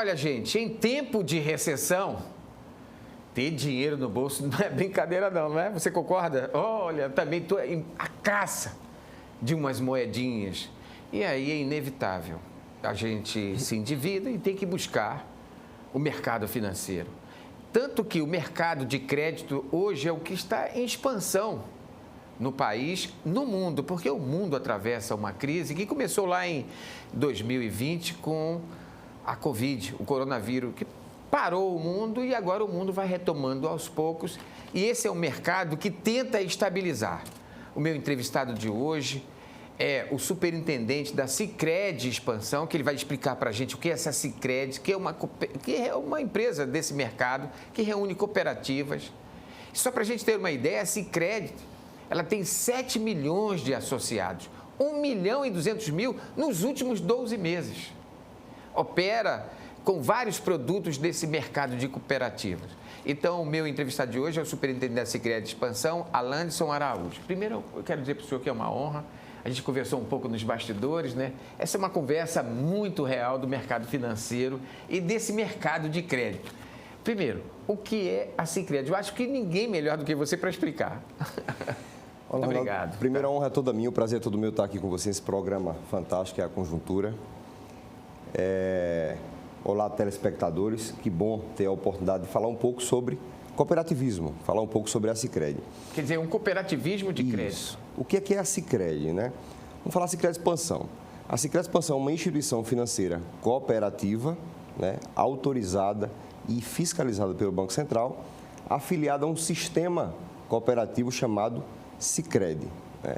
Olha, gente, em tempo de recessão, ter dinheiro no bolso não é brincadeira não é? Você concorda? Olha, também estou à caça de umas moedinhas. E aí é inevitável. A gente se endivida e tem que buscar o mercado financeiro. Tanto que o mercado de crédito hoje é o que está em expansão no país, no mundo, porque o mundo atravessa uma crise que começou lá em 2020 com a Covid, o coronavírus, que parou o mundo e agora o mundo vai retomando aos poucos. E esse é um mercado que tenta estabilizar. O meu entrevistado de hoje é o superintendente da Sicredi Expansão, que ele vai explicar para a gente o que é essa Sicredi, que é uma empresa desse mercado que reúne cooperativas. Só para a gente ter uma ideia, a Sicredi, ela tem 7 milhões de associados, 1.200.000 nos últimos 12 meses. Opera com vários produtos desse mercado de cooperativas. Então, o meu entrevistado de hoje é o superintendente da Sicredi Expansão, Alandeson Araújo. Primeiro, eu quero dizer para o senhor que é uma honra. A gente conversou um pouco nos bastidores, né? Essa é uma conversa muito real do mercado financeiro e desse mercado de crédito. Primeiro, o que é a Sicredi? Eu acho que ninguém melhor do que você para explicar. Olá, muito obrigado. Primeira honra é toda minha, o prazer é todo meu estar aqui com você nesse programa fantástico, que é a Conjuntura. Olá, telespectadores, que bom ter a oportunidade de falar um pouco sobre cooperativismo, falar um pouco sobre a Sicredi. Quer dizer, um cooperativismo de crédito. O que é a Sicredi, né? Vamos falar Sicredi Expansão. A Sicredi Expansão é uma instituição financeira cooperativa, né, autorizada e fiscalizada pelo Banco Central, afiliada a um sistema cooperativo chamado Sicredi, né?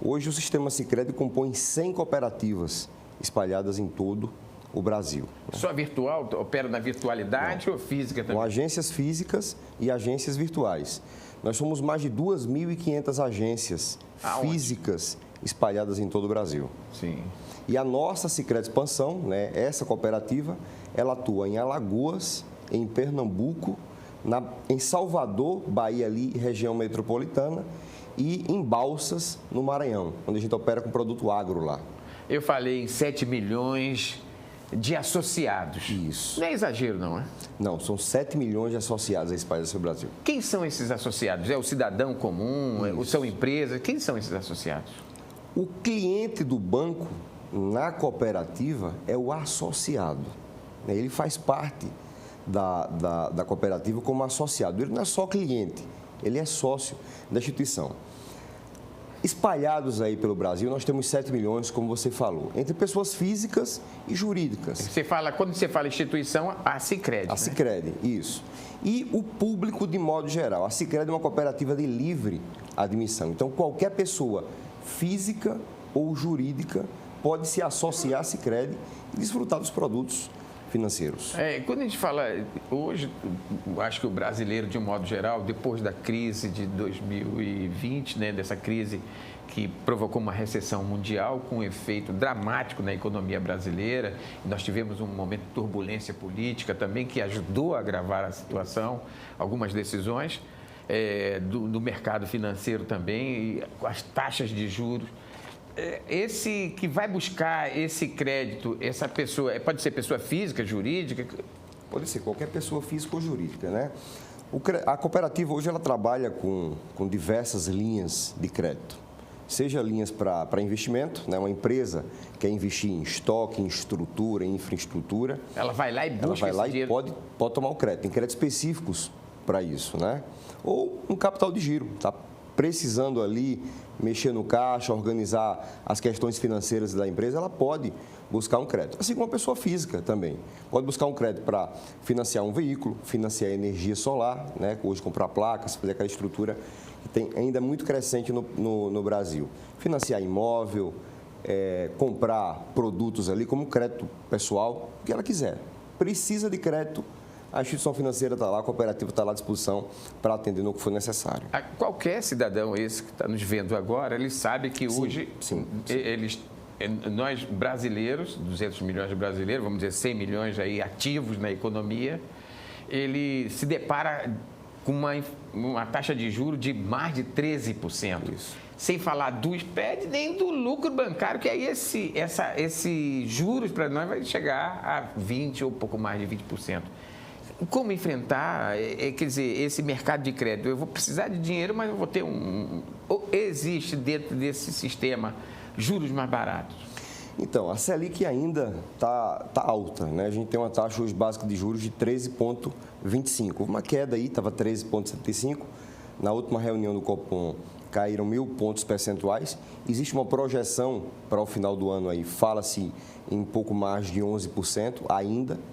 Hoje o sistema Sicredi compõe 100 cooperativas espalhadas em todo o Brasil. Só virtual? Opera na virtualidade ou física também? Com agências físicas e agências virtuais. Nós somos mais de 2.500 agências físicas espalhadas em todo o Brasil. Sim. E a nossa Sicredi Expansão, né, essa cooperativa, ela atua em Alagoas, em Pernambuco, em Salvador, Bahia ali, região metropolitana, e em Balsas, no Maranhão, onde a gente opera com produto agro lá. Eu falei em 7 milhões de associados. Isso. Não é exagero, não é? Não, são 7 milhões de associados espalhados pelo Brasil. Quem são esses associados? É o cidadão comum? São empresas? Quem são esses associados? O cliente do banco na cooperativa é o associado. Ele faz parte da cooperativa como associado. Ele não é só cliente, ele é sócio da instituição. Espalhados aí pelo Brasil, nós temos 7 milhões, como você falou, entre pessoas físicas e jurídicas. Quando você fala instituição, a Sicredi. A Sicredi, isso. E o público de modo geral. A Sicredi é uma cooperativa de livre admissão. Então, qualquer pessoa física ou jurídica pode se associar à Sicredi e desfrutar dos produtos financeiros. Quando a gente fala hoje, acho que o brasileiro, de um modo geral, depois da crise de 2020, né, dessa crise que provocou uma recessão mundial com um efeito dramático na economia brasileira, nós tivemos um momento de turbulência política também que ajudou a agravar a situação, algumas decisões do mercado financeiro também, e as taxas de juros. Esse que vai buscar esse crédito, essa pessoa, pode ser pessoa física, jurídica? Pode ser qualquer pessoa física ou jurídica, né? A cooperativa hoje ela trabalha com diversas linhas de crédito, seja linhas para investimento, né? Uma empresa quer investir em estoque, em estrutura, em infraestrutura. Ela vai lá e busca esse dinheiro. Ela vai lá e pode tomar o crédito. Tem créditos específicos para isso, né? Ou um capital de giro, tá precisando ali mexer no caixa, organizar as questões financeiras da empresa, ela pode buscar um crédito. Assim como uma pessoa física também. Pode buscar um crédito para financiar um veículo, financiar energia solar, né? Hoje comprar placas, fazer aquela estrutura que tem ainda muito crescente no Brasil. Financiar imóvel, comprar produtos ali como crédito pessoal, o que ela quiser. Precisa de crédito, a instituição financeira está lá, a cooperativa está lá à disposição para atender no que for necessário. Qualquer cidadão esse que está nos vendo agora, ele sabe que hoje nós brasileiros, 200 milhões de brasileiros, vamos dizer 100 milhões aí ativos na economia, ele se depara com uma taxa de juros de mais de 13%. Isso. Sem falar do SPED nem do lucro bancário, que aí esse juros para nós vai chegar a 20% ou pouco mais de 20%. Como enfrentar, quer dizer, esse mercado de crédito? Eu vou precisar de dinheiro, mas eu vou ter existe dentro desse sistema juros mais baratos? Então, a Selic ainda está alta, né? A gente tem uma taxa hoje básica de juros de 13,25. Uma queda aí, estava 13,75. Na última reunião do Copom, caíram 1.000 pontos percentuais. Existe uma projeção para o final do ano aí, fala-se em pouco mais de 11%,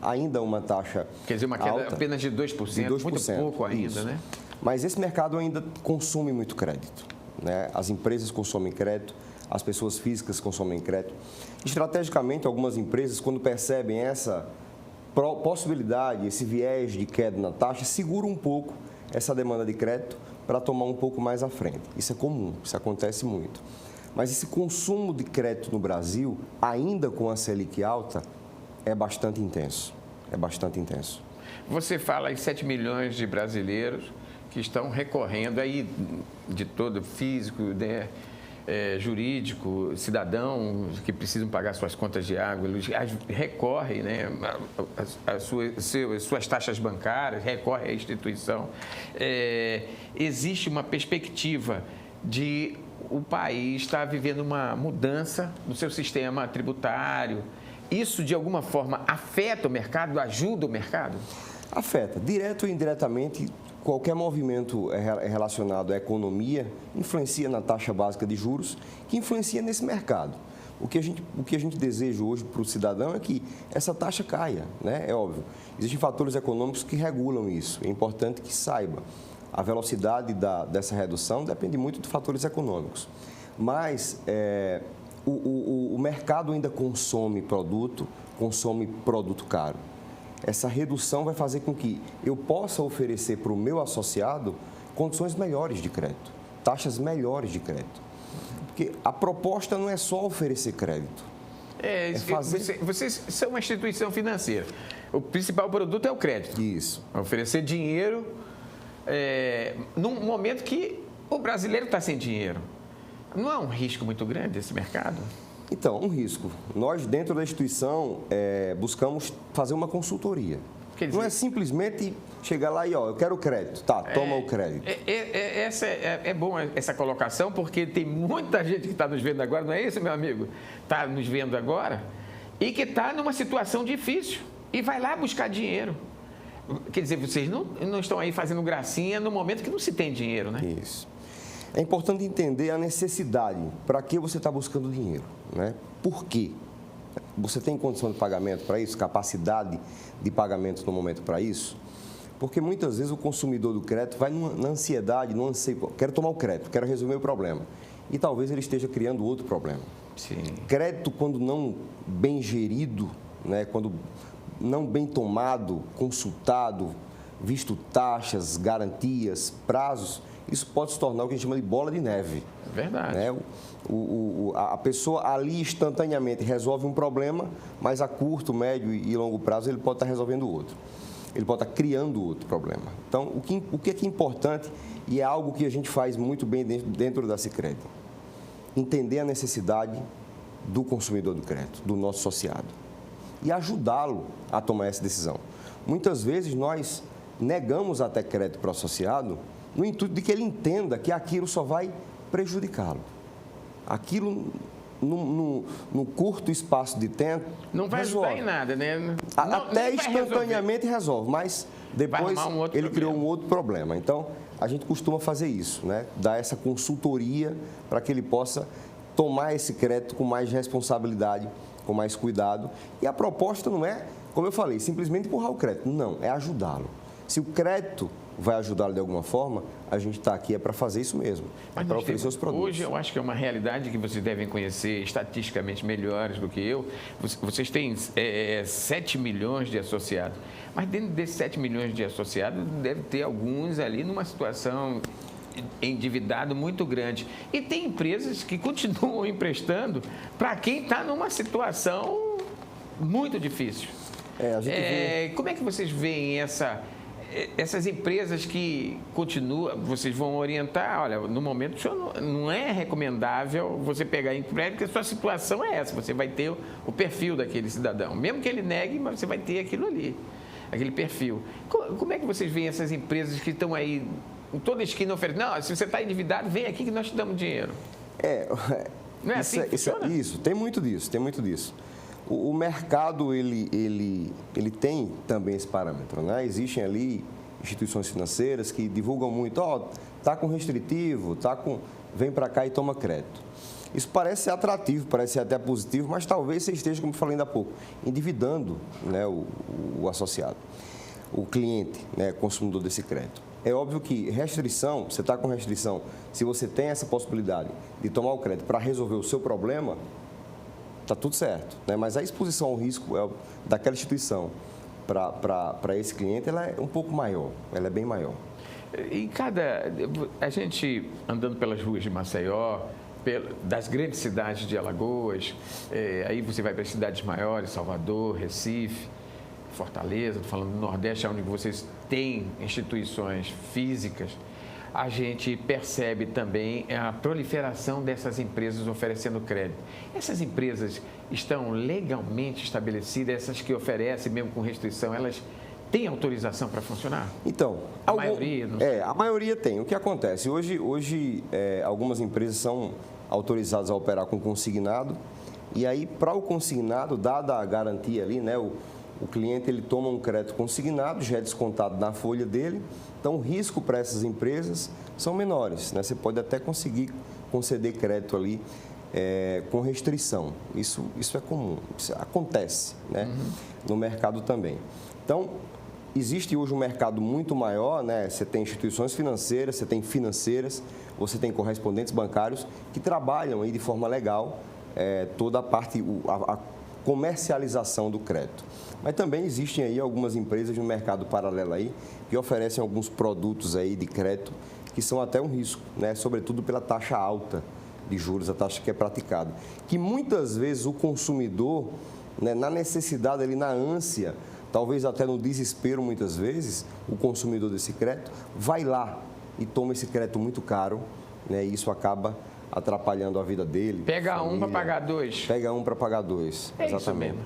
ainda uma taxa. Quer dizer, uma queda alta, apenas de 2%, de 2%, muito pouco ainda, isso. né? Mas esse mercado ainda consome muito crédito, né? As empresas consomem crédito, as pessoas físicas consomem crédito. Estrategicamente, algumas empresas, quando percebem essa possibilidade, esse viés de queda na taxa, seguram um pouco essa demanda de crédito para tomar um pouco mais à frente. Isso é comum, isso acontece muito. Mas esse consumo de crédito no Brasil, ainda com a Selic alta, é bastante intenso. É bastante intenso. Você fala em 7 milhões de brasileiros que estão recorrendo aí de todo físico, né, jurídico, cidadão que precisam pagar suas contas de água, eles recorrem, né, às suas taxas bancárias, recorrem à instituição. Existe uma perspectiva de o país estar vivendo uma mudança no seu sistema tributário. Isso, de alguma forma, afeta o mercado, ajuda o mercado? Afeta, direto ou indiretamente. Qualquer movimento relacionado à economia influencia na taxa básica de juros, que influencia nesse mercado. O que a gente deseja hoje para o cidadão é que essa taxa caia, né? É óbvio. Existem fatores econômicos que regulam isso. É importante que saiba. A velocidade dessa redução depende muito de fatores econômicos. Mas o mercado ainda consome produto caro. Essa redução vai fazer com que eu possa oferecer para o meu associado condições melhores de crédito, taxas melhores de crédito. Porque a proposta não é só oferecer crédito. Vocês são uma instituição financeira. O principal produto é o crédito. Isso. Oferecer dinheiro num momento que o brasileiro está sem dinheiro. Não é um risco muito grande esse mercado? Então, um risco. Nós, dentro da instituição, buscamos fazer uma consultoria. Não é simplesmente chegar lá e, eu quero crédito. Tá, toma o crédito. É bom essa colocação, porque tem muita gente que está nos vendo agora, não é isso, meu amigo? Está nos vendo agora e que está numa situação difícil e vai lá buscar dinheiro. Quer dizer, vocês não estão aí fazendo gracinha no momento que não se tem dinheiro, né? Isso. É importante entender a necessidade, para que você está buscando dinheiro, né? Por quê? Você tem condição de pagamento para isso? Capacidade de pagamento no momento para isso? Porque muitas vezes o consumidor do crédito vai na ansiedade, no anseio, quero tomar o crédito, quero resolver o problema. E talvez ele esteja criando outro problema. Sim. Crédito, quando não bem gerido, né? Quando não bem tomado, consultado, visto taxas, garantias, prazos, isso pode se tornar o que a gente chama de bola de neve. Verdade. Né? A pessoa ali instantaneamente resolve um problema, mas a curto, médio e longo prazo ele pode estar resolvendo outro. Ele pode estar criando outro problema. Então, o que é importante, e é algo que a gente faz muito bem dentro da Sicredi, entender a necessidade do consumidor do crédito, do nosso associado, e ajudá-lo a tomar essa decisão. Muitas vezes nós negamos até crédito para o associado no intuito de que ele entenda que aquilo só vai prejudicá-lo. Aquilo, no curto espaço de tempo, não vai resolve. ajudar em nada, né? Até instantaneamente resolve, mas depois ele criou um outro problema. Então, a gente costuma fazer isso, né? Dar essa consultoria para que ele possa tomar esse crédito com mais responsabilidade, com mais cuidado. E a proposta não é, como eu falei, simplesmente empurrar o crédito. Não, é ajudá-lo. Se o crédito vai ajudá-lo de alguma forma, a gente está aqui para fazer isso mesmo, para oferecer os produtos. Hoje eu acho que é uma realidade que vocês devem conhecer estatisticamente melhores do que eu. Vocês têm 7 milhões de associados, mas dentro desses 7 milhões de associados deve ter alguns ali numa situação endividado muito grande. E tem empresas que continuam emprestando para quem está numa situação muito difícil. A gente vê... Como é que vocês veem essas empresas que continuam, vocês vão orientar, olha, no momento não é recomendável você pegar empréstimo, porque a sua situação é essa, você vai ter o perfil daquele cidadão. Mesmo que ele negue, mas você vai ter aquilo ali, aquele perfil. Como é que vocês veem essas empresas que estão aí, em toda esquina oferecendo, não, se você está endividado, vem aqui que nós te damos dinheiro. Não é assim que funciona? Isso, tem muito disso. O mercado, ele tem também esse parâmetro, né? Existem ali instituições financeiras que divulgam muito, tá com restritivo, vem para cá e toma crédito. Isso parece ser atrativo, parece ser até positivo, mas talvez você esteja, como eu falei ainda há pouco, endividando, né, o associado, o cliente, né, consumidor desse crédito. É óbvio que restrição, você está com restrição, se você tem essa possibilidade de tomar o crédito para resolver o seu problema, está tudo certo, né? Mas a exposição ao risco daquela instituição para esse cliente, ela é um pouco maior, ela é bem maior. A gente andando pelas ruas de Maceió, das grandes cidades de Alagoas, aí você vai para as cidades maiores, Salvador, Recife, Fortaleza, estou falando do Nordeste, onde vocês têm instituições físicas, a gente percebe também a proliferação dessas empresas oferecendo crédito. Essas empresas estão legalmente estabelecidas, essas que oferecem mesmo com restrição, elas têm autorização para funcionar? Então, a maioria? Não sei. A maioria tem. O que acontece? Hoje algumas empresas são autorizadas a operar com consignado, e aí para o consignado, dada a garantia ali, né, o cliente ele toma um crédito consignado, já é descontado na folha dele, então o risco para essas empresas são menores, né? Você pode até conseguir conceder crédito ali com restrição. Isso é comum, isso acontece, né? No mercado também. Então, existe hoje um mercado muito maior, né? Você tem instituições financeiras, você tem financeiras, você tem correspondentes bancários que trabalham aí de forma legal toda a parte, a comercialização do crédito. Mas também existem aí algumas empresas no mercado paralelo aí que oferecem alguns produtos aí de crédito que são até um risco, né? Sobretudo pela taxa alta de juros, a taxa que é praticada. Que muitas vezes o consumidor, né, na necessidade, ali, na ânsia, talvez até no desespero muitas vezes, o consumidor desse crédito vai lá e toma esse crédito muito caro, né? E isso acaba atrapalhando a vida dele. Pega um para pagar dois. Pega um para pagar dois. É exatamente. Isso mesmo.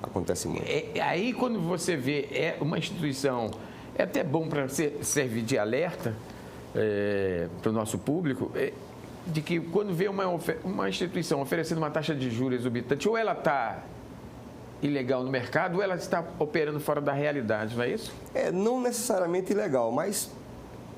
Acontece muito. Aí quando você vê uma instituição, é até bom para servir de alerta para o nosso público, de que quando vê uma instituição oferecendo uma taxa de juros exorbitante, ou ela está ilegal no mercado, ou ela está operando fora da realidade, não é isso? Não necessariamente ilegal, mas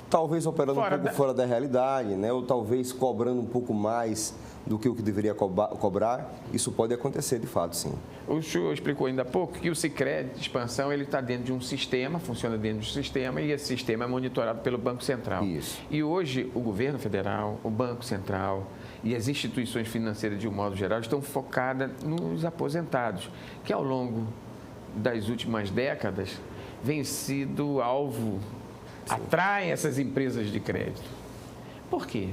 talvez operando fora da realidade, né? Ou talvez cobrando um pouco mais do que o que deveria cobrar. Isso pode acontecer, de fato, sim. O senhor explicou ainda há pouco que o Sicredi de expansão ele está dentro de um sistema, funciona dentro de um sistema, e esse sistema é monitorado pelo Banco Central. Isso. E hoje o governo federal, o Banco Central e as instituições financeiras, de um modo geral, estão focadas nos aposentados, que ao longo das últimas décadas vem sido alvo, atraem essas empresas de crédito. Por quê?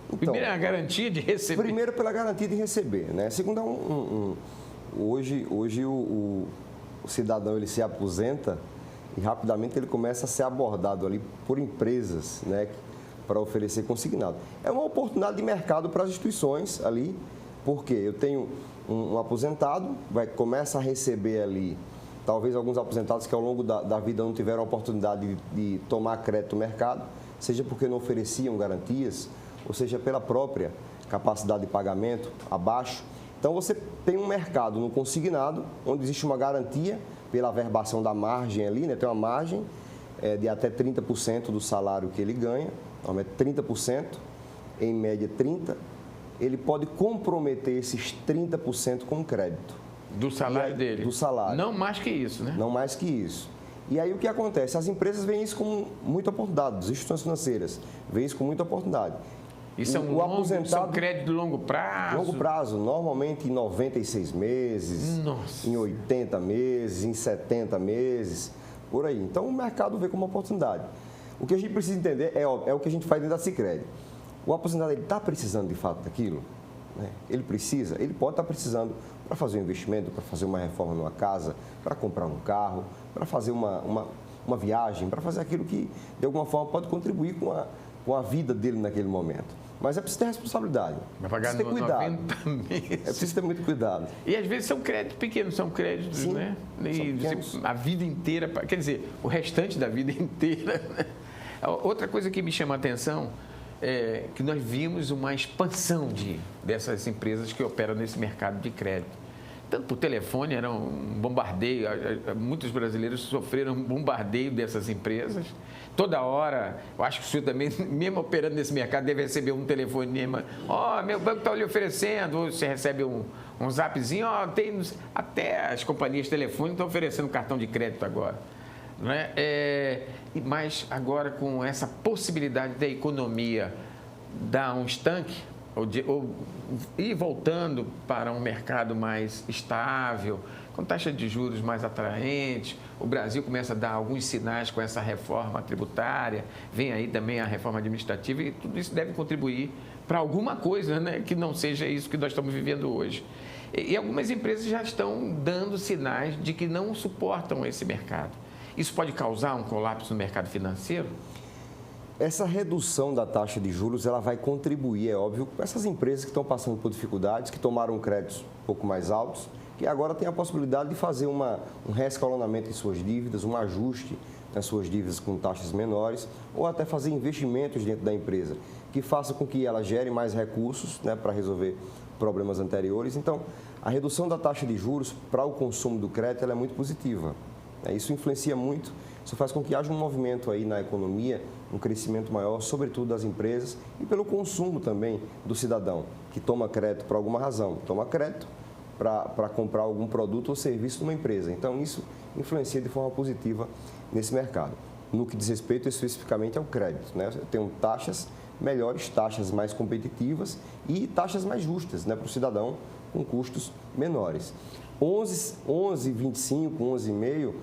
Então, primeiro é a garantia de receber. Primeiro pela garantia de receber, né? Segundo, hoje o cidadão ele se aposenta e rapidamente ele começa a ser abordado ali por empresas, né, para oferecer consignado. É uma oportunidade de mercado para as instituições ali, porque eu tenho um aposentado, começa a receber ali, talvez alguns aposentados que ao longo da vida não tiveram a oportunidade de tomar crédito no mercado, seja porque não ofereciam garantias, ou seja, pela própria capacidade de pagamento abaixo. Então, você tem um mercado no consignado, onde existe uma garantia pela averbação da margem ali, né? Tem uma margem de até 30% do salário que ele ganha, normalmente 30%, em média 30%, ele pode comprometer esses 30% com crédito. Do salário dele? Do salário. Não mais que isso, né? Não mais que isso. E aí o que acontece? As empresas veem isso como muita oportunidade, as instituições financeiras veem isso como muita oportunidade. Isso é um crédito de longo prazo? Longo prazo, normalmente em 96 meses, Nossa. Em 80 meses, em 70 meses, por aí. Então o mercado vê como uma oportunidade. O que a gente precisa entender é o que a gente faz dentro da Sicredi. O aposentado está precisando de fato daquilo? Né? Ele pode estar precisando para fazer um investimento, para fazer uma reforma numa casa, para comprar um carro, para fazer uma viagem, para fazer aquilo que, de alguma forma, pode contribuir com a vida dele naquele momento. Mas é preciso ter responsabilidade. Vai pagar ter cuidado. 90 meses. É preciso ter muito cuidado. E às vezes são créditos pequenos, são créditos, Sim, né? são A vida inteira, quer dizer, o restante da vida inteira. Né? Outra coisa que me chama a atenção é que nós vimos uma expansão dessas empresas que operam nesse mercado de crédito. Tanto por telefone, era um bombardeio, muitos brasileiros sofreram um bombardeio dessas empresas. Toda hora, eu acho que o senhor também, mesmo operando nesse mercado, deve receber um telefonema. Meu banco está lhe oferecendo, ou você recebe um zapzinho, até as companhias telefônicas estão oferecendo cartão de crédito agora. Não é? Mas agora, com essa possibilidade da economia dar um estanque, ou ir voltando para um mercado mais estável, com taxa de juros mais atraente, o Brasil começa a dar alguns sinais com essa reforma tributária, vem aí também a reforma administrativa, e tudo isso deve contribuir para alguma coisa, né, que não seja isso que nós estamos vivendo hoje. E algumas empresas já estão dando sinais de que não suportam esse mercado. Isso pode causar um colapso no mercado financeiro? Essa redução da taxa de juros, ela vai contribuir, é óbvio, com essas empresas que estão passando por dificuldades, que tomaram créditos um pouco mais altos, que agora têm a possibilidade de fazer um reescalonamento em suas dívidas, um ajuste nas suas dívidas com taxas menores, ou até fazer investimentos dentro da empresa, que faça com que ela gere mais recursos, né, para resolver problemas anteriores. Então, a redução da taxa de juros para o consumo do crédito ela é muito positiva. Isso influencia muito, isso faz com que haja um movimento aí na economia, um crescimento maior, sobretudo das empresas e pelo consumo também do cidadão, que toma crédito por alguma razão, toma crédito para comprar algum produto ou serviço de uma empresa. Então, isso influencia de forma positiva nesse mercado. No que diz respeito especificamente ao crédito, né? Eu tenho taxas melhores, taxas mais competitivas e taxas mais justas, né, para o cidadão com custos menores. 11,25, 11,5%,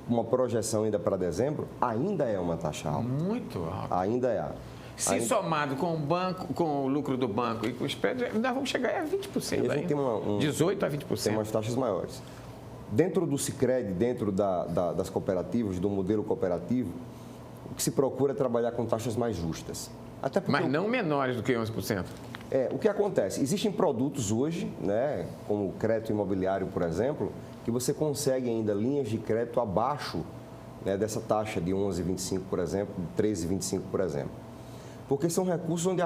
uma projeção ainda para dezembro, ainda é uma taxa alta. Muito alta. Ainda é. Se somado com o banco, com o lucro do banco e com os prédios, nós vamos chegar a 20%. E a gente tem 18% a 20%. Tem umas taxas maiores. Dentro do Sicredi, dentro das cooperativas, do modelo cooperativo, o que se procura é trabalhar com taxas mais justas. Até porque mas não menores do que 11%. O que acontece? Existem produtos hoje, né, como o crédito imobiliário, por exemplo, que você consegue ainda linhas de crédito abaixo, né, dessa taxa de 11,25, por exemplo, de 13,25, por exemplo. Porque são recursos onde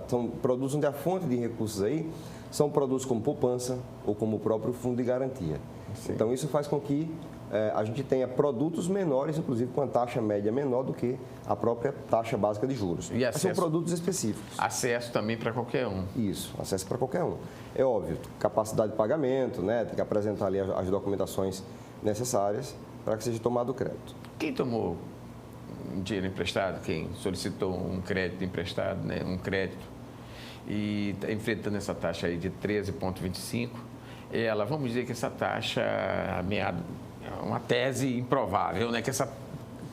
são produtos onde a fonte de recursos aí são produtos como poupança ou como o próprio fundo de garantia. Sim. Então, isso faz com que a gente tenha produtos menores, inclusive com a taxa média menor do que a própria taxa básica de juros. E acesso, são produtos específicos. Acesso também para qualquer um. Isso, acesso para qualquer um. É óbvio, capacidade de pagamento, né? Tem que apresentar ali as documentações necessárias para que seja tomado o crédito. Quem tomou dinheiro emprestado, quem solicitou um crédito emprestado, né? Um crédito, e está enfrentando essa taxa aí de 13,25%, vamos dizer que essa taxa é uma tese improvável, né? Que essa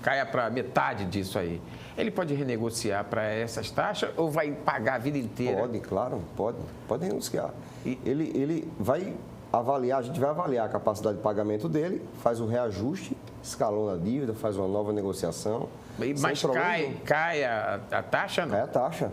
caia para metade disso aí. Ele pode renegociar para essas taxas ou vai pagar a vida inteira? Pode, claro, pode renegociar. Ele vai avaliar, a gente vai avaliar a capacidade de pagamento dele, faz o reajuste, escalona a dívida, faz uma nova negociação. Mas cai a taxa? Não? É a taxa.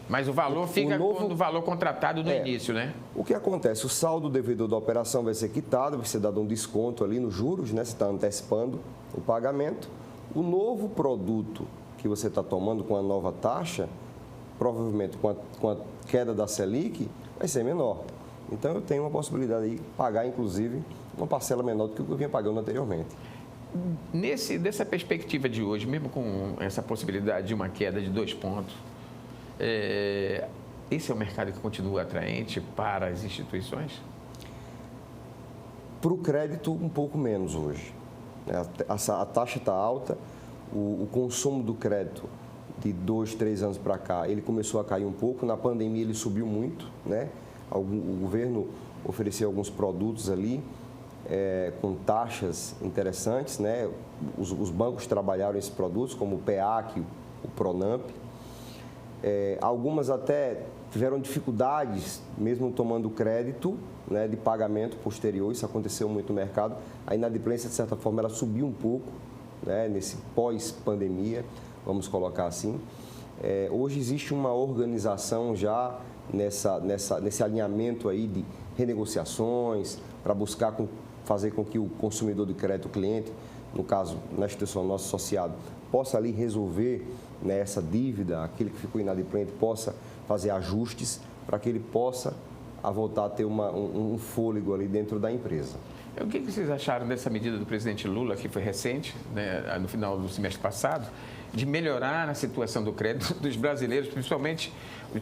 Mas o valor fica no valor contratado no início, né? O que acontece? O saldo devedor da operação vai ser quitado, vai ser dado um desconto ali nos juros, né? Você está antecipando o pagamento. O novo produto que você está tomando com a nova taxa, provavelmente com a queda da Selic, vai ser menor. Então, eu tenho uma possibilidade de pagar, inclusive, uma parcela menor do que eu vinha pagando anteriormente. Dessa perspectiva de hoje, mesmo com essa possibilidade de uma queda de 2 pontos, esse é um mercado que continua atraente para as instituições? Para o crédito, um pouco menos hoje. A taxa está alta, o consumo do crédito de 2, 3 anos para cá, ele começou a cair um pouco. Na pandemia, ele subiu muito, né? O governo ofereceu alguns produtos ali com taxas interessantes, né? Os bancos trabalharam esses produtos, como o PEAC, o Pronamp. Algumas até tiveram dificuldades, mesmo tomando crédito, né, de pagamento posterior, isso aconteceu muito no mercado. A inadimplência, de certa forma, ela subiu um pouco, né, nesse pós-pandemia, vamos colocar assim. Hoje existe uma organização já nesse alinhamento aí de renegociações, para buscar fazer com que o consumidor de crédito, o cliente, no caso, na instituição nosso associado, possa ali resolver, né, essa dívida, aquele que ficou inadimplente possa fazer ajustes para que ele possa voltar a ter um fôlego ali dentro da empresa. O que vocês acharam dessa medida do presidente Lula, que foi recente, né, no final do semestre passado, de melhorar a situação do crédito dos brasileiros, principalmente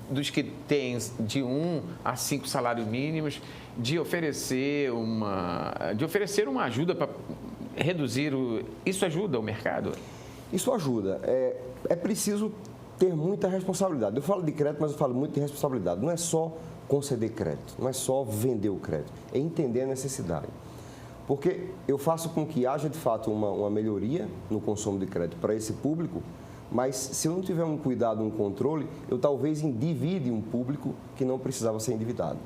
dos que têm de 1 a 5 salários mínimos, de oferecer uma ajuda para reduzir Isso ajuda o mercado? Isso ajuda. É preciso ter muita responsabilidade. Eu falo de crédito, mas eu falo muito de responsabilidade. Não é só conceder crédito, não é só vender o crédito, é entender a necessidade. Porque eu faço com que haja, de fato, uma melhoria no consumo de crédito para esse público, mas se eu não tiver um cuidado, um controle, eu talvez endivide um público que não precisava ser endividado.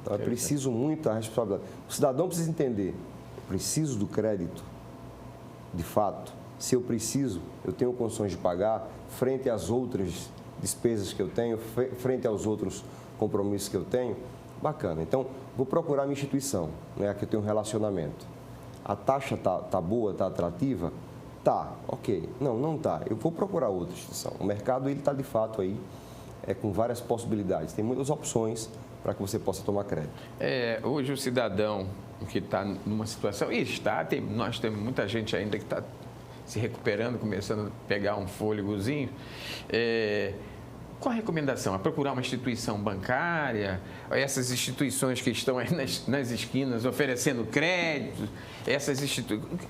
Então, é preciso muita responsabilidade. O cidadão precisa entender, eu preciso do crédito, de fato. Se eu preciso, eu tenho condições de pagar frente às outras despesas que eu tenho, frente aos outros compromissos que eu tenho. Bacana. Então, vou procurar a minha instituição, né, que eu tenho um relacionamento. A taxa tá boa, tá atrativa? Tá, ok. Não tá. Eu vou procurar outra instituição. O mercado está, de fato, aí com várias possibilidades. Tem muitas opções para que você possa tomar crédito. Hoje, o cidadão que está numa situação... nós temos muita gente ainda que está se recuperando, começando a pegar um fôlegozinho. Qual a recomendação? A procurar uma instituição bancária, essas instituições que estão aí nas esquinas oferecendo crédito,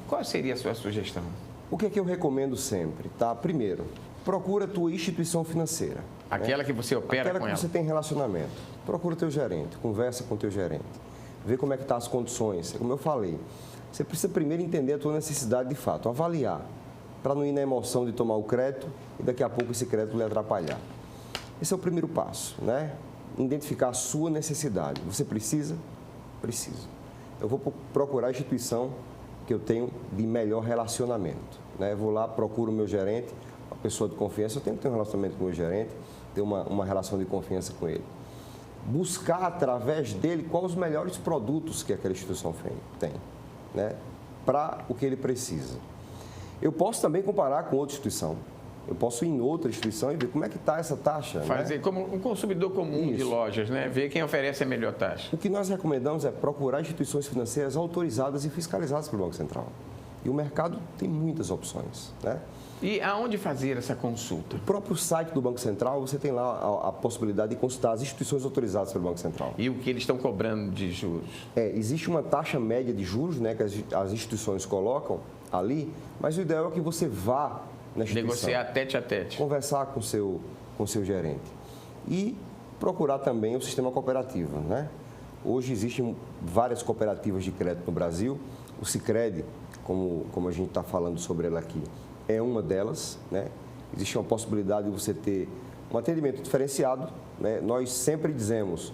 qual seria a sua sugestão? O que é que eu recomendo sempre? Tá? Primeiro, procura a tua instituição financeira. Aquela, né, que você opera com ela. Aquela que você tem relacionamento. Procura o teu gerente, conversa com o teu gerente, vê como é que estão as condições. Como eu falei, você precisa primeiro entender a tua necessidade de fato, avaliar, para não ir na emoção de tomar o crédito e daqui a pouco esse crédito lhe atrapalhar. Esse é o primeiro passo, né? Identificar a sua necessidade. Você precisa? Preciso. Eu vou procurar a instituição que eu tenho de melhor relacionamento, né? Vou lá, procuro o meu gerente, uma pessoa de confiança. Eu tenho que ter um relacionamento com o meu gerente, ter uma relação de confiança com ele. Buscar através dele quais os melhores produtos que aquela instituição tem, né? Para o que ele precisa. Eu posso também comparar com outra instituição. Eu posso ir em outra instituição e ver como é que está essa taxa. Fazer, né, como um consumidor comum de lojas, né? Ver quem oferece a melhor taxa. O que nós recomendamos é procurar instituições financeiras autorizadas e fiscalizadas pelo Banco Central. E o mercado tem muitas opções, né? E aonde fazer essa consulta? O próprio site do Banco Central, você tem lá a possibilidade de consultar as instituições autorizadas pelo Banco Central. E o que eles estão cobrando de juros? Existe uma taxa média de juros, né, que as instituições colocam ali, mas o ideal é que você vá na instituição, negociar tete a tete, conversar com o seu gerente e procurar também o sistema cooperativo, né? Hoje existem várias cooperativas de crédito no Brasil. O Sicredi, como a gente está falando sobre ela aqui, é uma delas, né? Existe uma possibilidade de você ter um atendimento diferenciado, né? Nós sempre dizemos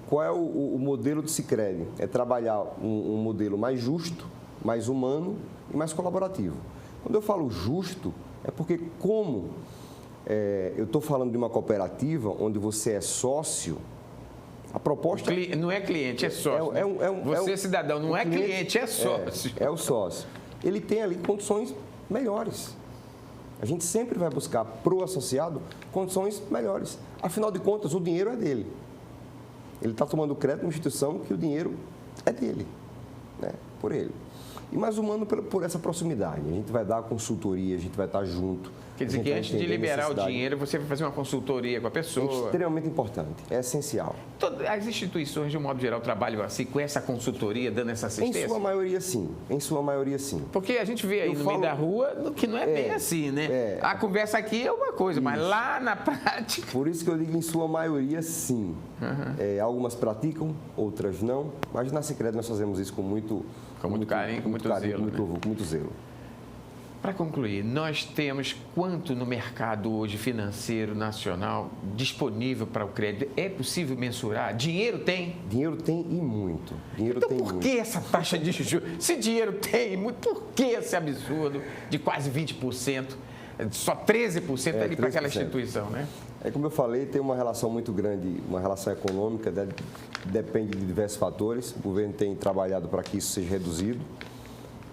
qual é o modelo do Sicredi, é trabalhar um modelo mais justo, mais humano e mais colaborativo. Quando eu falo justo, é porque eu estou falando de uma cooperativa onde você é sócio, a proposta... Não é cliente, é sócio. Você, cidadão, não é cliente, é sócio. É o sócio. Ele tem ali condições melhores. A gente sempre vai buscar para o associado condições melhores. Afinal de contas, o dinheiro é dele. Ele está tomando crédito numa instituição que o dinheiro é dele, né? Por ele. E mais humano por essa proximidade. A gente vai dar consultoria, a gente vai estar junto. Quer dizer que antes de liberar o dinheiro, você vai fazer uma consultoria com a pessoa. É extremamente importante, é essencial. As instituições, de um modo geral, trabalham assim, com essa consultoria, dando essa assistência? Em sua maioria, sim. Em sua maioria, sim. Porque a gente vê aí meio da rua que não é bem assim, né? A conversa aqui é uma coisa, mas lá na prática... Por isso que eu digo em sua maioria, sim. Uhum. Algumas praticam, outras não. Mas na Sicredi nós fazemos isso com muito carinho, com muito zelo. Com muito zelo. Para concluir, nós temos quanto no mercado hoje financeiro nacional disponível para o crédito? É possível mensurar? Dinheiro tem? Dinheiro tem e muito. Dinheiro Então, tem por muito. que essa taxa de juros? Se dinheiro tem e muito, por que esse absurdo de quase 20%? Só 13% ali para aquela 13%. instituição, né? É como eu falei, tem uma relação muito grande, uma relação econômica, né? Depende de diversos fatores. O governo tem trabalhado para que isso seja reduzido.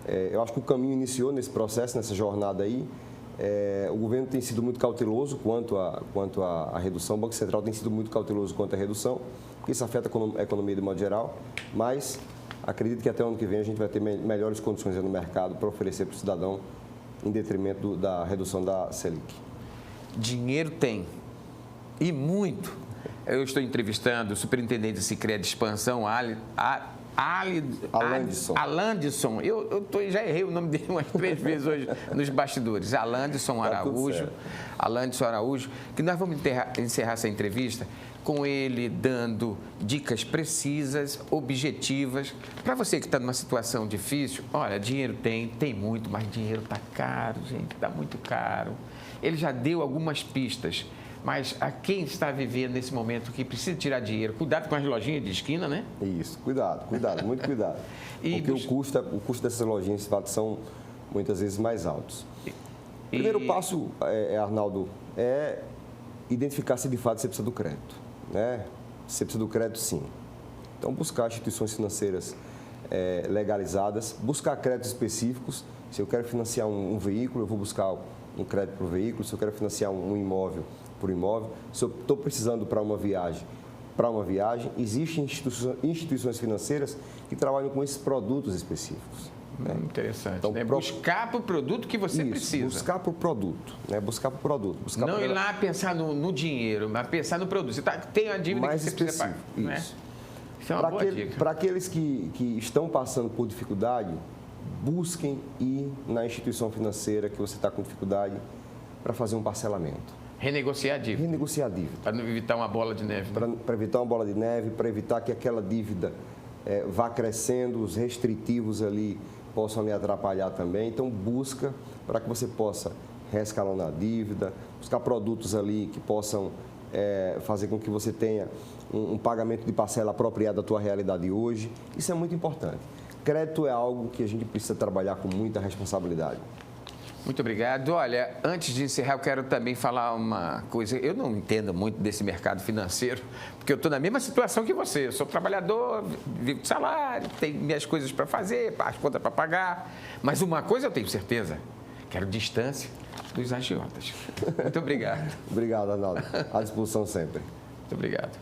Eu acho que o caminho iniciou nesse processo, nessa jornada aí. O governo tem sido muito cauteloso quanto à redução, o Banco Central tem sido muito cauteloso quanto à redução, porque isso afeta a economia de modo geral, mas acredito que até o ano que vem a gente vai ter melhores condições no mercado para oferecer para o cidadão, em detrimento da redução da Selic. Dinheiro tem, e muito. Eu estou entrevistando o superintendente de Sicredi de Expansão, Alandson. Eu já errei o nome dele umas 3 vezes hoje nos bastidores. Alandson Araújo. Alandson Araújo, que nós vamos encerrar essa entrevista com ele dando dicas precisas, objetivas. Para você que está numa situação difícil, olha, dinheiro tem muito, mas dinheiro está caro, gente, está muito caro. Ele já deu algumas pistas. Mas a quem está vivendo nesse momento que precisa tirar dinheiro, cuidado com as lojinhas de esquina, né? Isso, cuidado, muito cuidado. Porque o custo dessas lojinhas, de fato, são muitas vezes mais altos. O primeiro passo, Arnaldo, é identificar se de fato você precisa do crédito. Né? Você precisa do crédito, sim. Então, buscar instituições financeiras legalizadas, buscar créditos específicos. Se eu quero financiar um veículo, eu vou buscar um crédito para o veículo. Se eu quero financiar um imóvel, por imóvel. Se eu estou precisando para uma viagem, existem instituições financeiras que trabalham com esses produtos específicos. Né? Interessante. Então, buscar para o produto que você precisa. Buscar para o produto. Né? Buscar para o produto. Não ir lá pensar no dinheiro, mas pensar no produto. Você tem a dívida mais que você precisa pagar. Isso. Né? Isso é uma boa dica. Para aqueles que estão passando por dificuldade, busquem ir na instituição financeira que você está com dificuldade para fazer um parcelamento. Renegociar a dívida. Renegociar a dívida. Para não evitar uma bola de neve. Né? Para evitar uma bola de neve, para evitar que aquela dívida vá crescendo, os restritivos ali possam lhe atrapalhar também. Então, busca para que você possa reescalonar a dívida, buscar produtos ali que possam fazer com que você tenha um pagamento de parcela apropriado à tua realidade hoje. Isso é muito importante. Crédito é algo que a gente precisa trabalhar com muita responsabilidade. Muito obrigado. Olha, antes de encerrar, eu quero também falar uma coisa. Eu não entendo muito desse mercado financeiro, porque eu estou na mesma situação que você. Eu sou trabalhador, vivo de salário, tenho minhas coisas para fazer, as contas para pagar. Mas uma coisa eu tenho certeza, quero distância dos agiotas. Muito obrigado. Obrigado, Arnaldo. À disposição sempre. Muito obrigado.